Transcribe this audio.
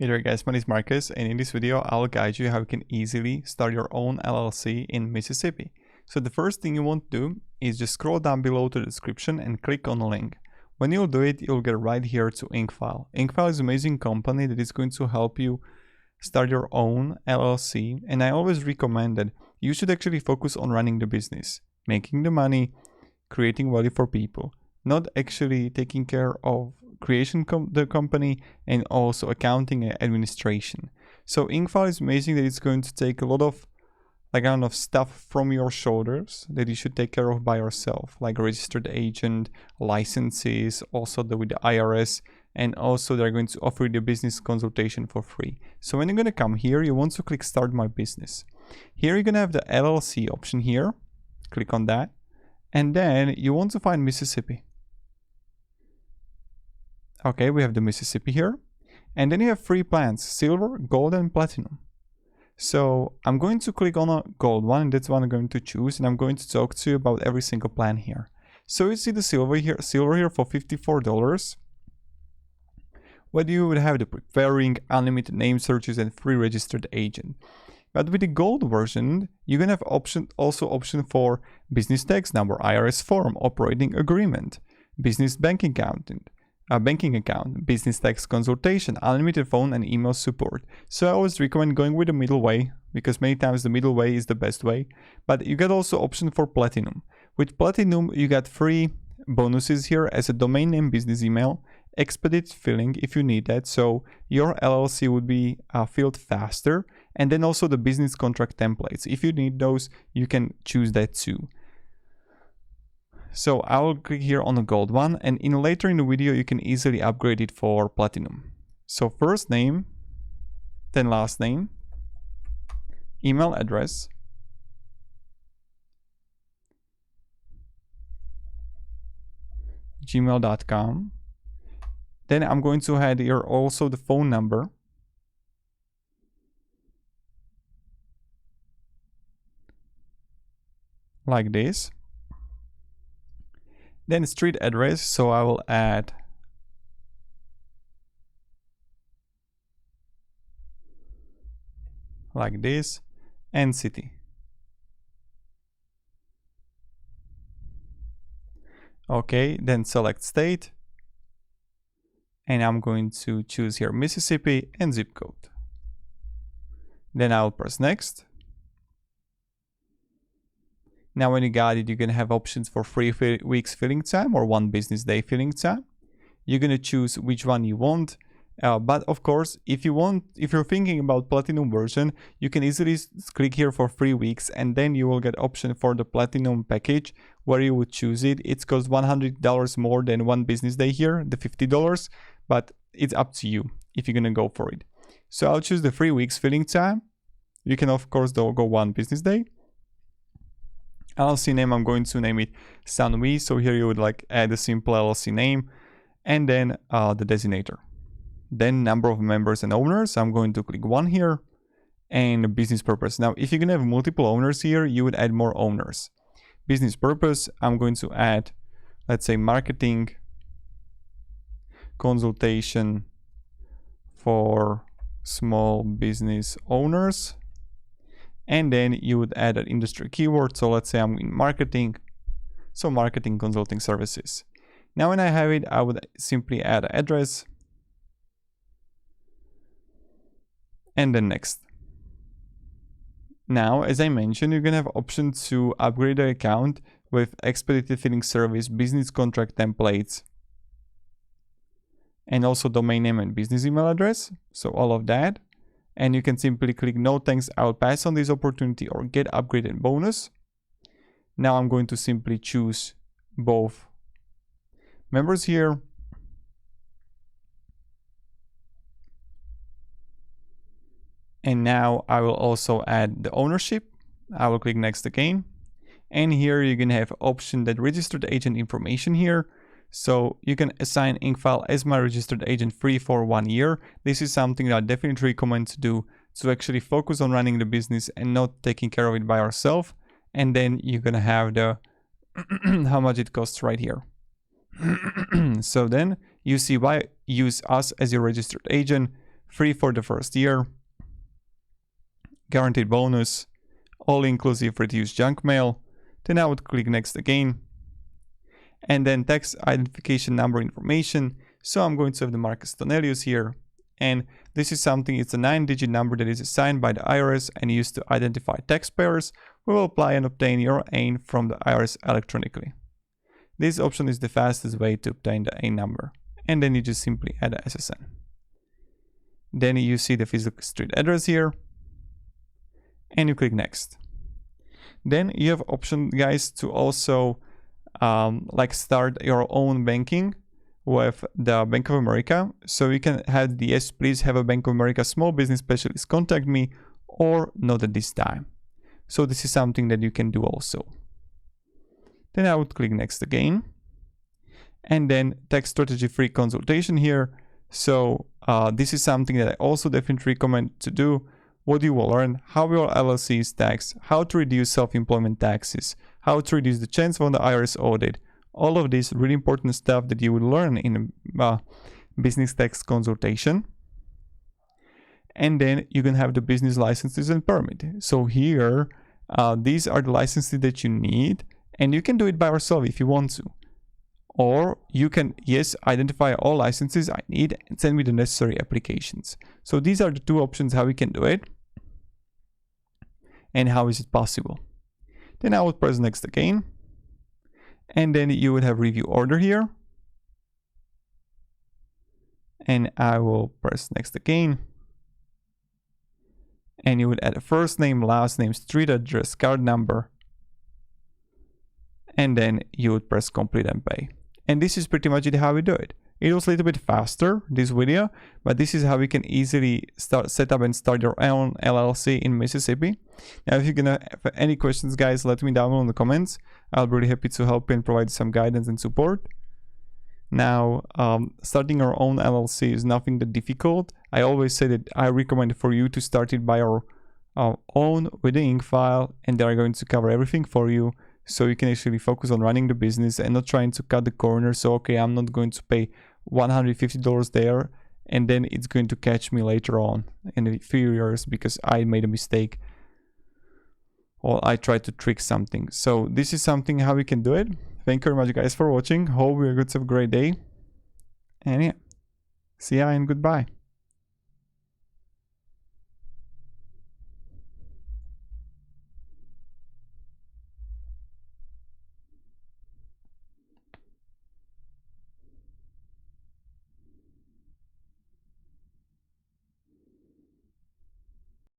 Hey there guys, my name is Marcus, and in this video I'll guide you how you can easily start your own LLC in Mississippi. So the first thing you want to do is just scroll down below to the description and click on the link. When you'll do it, you'll get right here to Incfile. Incfile is an amazing company that is going to help you start your own LLC, and I always recommend that you should actually focus on running the business, making the money, creating value for people, not actually taking care of creation the company and also accounting and administration. So Incfile is amazing that it's going to take a lot of stuff from your shoulders that you should take care of by yourself, like a registered agent, licenses, also with the IRS, and also they're going to offer you the business consultation for free. So when you're going to come here, you want to click Start My Business. Here you're going to have the LLC option here. Click on that. And then you want to find Mississippi. Okay, we have the Mississippi here. And then you have 3 plans: silver, gold, and platinum. So I'm going to click on a gold one, and that's what I'm going to choose, and I'm going to talk to you about every single plan here. So you see the silver here for $54, where you would have the preparing, unlimited name searches, and free registered agent. But with the gold version, you're gonna have option for business tax number, IRS form, operating agreement, business banking account, business tax consultation, unlimited phone and email support. So I always recommend going with the middle way, because many times the middle way is the best way. But you get also option for platinum. With platinum, you got free bonuses here as a domain name, business email, expedite filling if you need that, so your LLC would be filled faster, and then also the business contract templates. If you need those, you can choose that too. So I will click here on the gold one, and later in the video you can easily upgrade it for platinum. So first name, then last name, email address, gmail.com. Then I'm going to add here also the phone number, like this. Then street address, so I will add like this, and city. Okay, then select state, and I'm going to choose here Mississippi and zip code. Then I'll press next. Now when you got it, you're going to have options for 3 weeks filling time or 1 business day filling time. You're going to choose which one you want. But of course, if you're thinking about platinum version, you can easily click here for 3 weeks, and then you will get option for the platinum package where you would choose it. It costs $100 more than 1 business day here, the $50, but it's up to you if you're going to go for it. So I'll choose the 3 weeks filling time. You can of course go 1 business day. LLC name, I'm going to name it Sanwi. So here you would add a simple LLC name, and then the designator. Then number of members and owners, I'm going to click 1 here, and business purpose. Now if you're gonna have multiple owners here, you would add more owners. Business purpose, I'm going to add, let's say, marketing consultation for small business owners. And then you would add an industry keyword. So let's say I'm in marketing, so marketing consulting services. Now when I have it, I would simply add an address, and then next. Now, as I mentioned, you're gonna have option to upgrade the account with expedited filling service, business contract templates, and also domain name and business email address. So all of that. And you can simply click no thanks, I'll pass on this opportunity, or get upgraded bonus. Now I'm going to simply choose both members here. And now I will also add the ownership. I will click next again. And here you're going to have option that registered agent information here. So you can assign Incfile as my registered agent free for 1 year. This is something that I definitely recommend to do, to actually focus on running the business and not taking care of it by yourself. And then you're gonna have the how much it costs right here. So then you see why use us as your registered agent. free for the first year, guaranteed bonus, all inclusive, reduced junk mail. Then I would click next again, and then tax identification number information. So I'm going to have the Marcus Tonelius here, and this is something, it's a 9-digit number that is assigned by the IRS and used to identify taxpayers who will apply and obtain your AIN from the IRS electronically. This option is the fastest way to obtain the AIN number, and then you just simply add a SSN. Then you see the physical street address here, and you click next. Then you have option, guys, to also like start your own banking with the Bank of America. So you can have the yes, please have a Bank of America small business specialist contact me, or not at this time. So this is something that you can do also. Then I would click next again, and then tax strategy free consultation here. So this is something that I also definitely recommend to do. What you will learn: how your LLC is taxed, how to reduce self-employment taxes, how to reduce the chance of the IRS audit. All of this really important stuff that you will learn in a business tax consultation. And then you can have the business licenses and permit. So here, these are the licenses that you need, and you can do it by yourself if you want to. Or you can, yes, identify all licenses I need and send me the necessary applications. So these are the two options how we can do it. And how is it possible? Then I would press next again. And then you would have review order here. And I will press next again. And you would add a first name, last name, street address, card number. And then you would press complete and pay. And this is pretty much it how we do it. It was a little bit faster, this video, but this is how we can easily set up and start your own LLC in Mississippi. Now, if you're gonna have any questions, guys, let me down below in the comments. I'll be really happy to help you and provide some guidance and support. Now, starting your own LLC is nothing that difficult. I always say that I recommend for you to start it by your own with the Incfile, and they're going to cover everything for you. So you can actually focus on running the business and not trying to cut the corner. So, okay, I'm not going to pay $150 there, and then it's going to catch me later on in a few years because I made a mistake or I tried to trick something. So this is something how we can do it. Thank you very much, guys, for watching. Hope you're going to have a great day. And yeah, see ya and goodbye.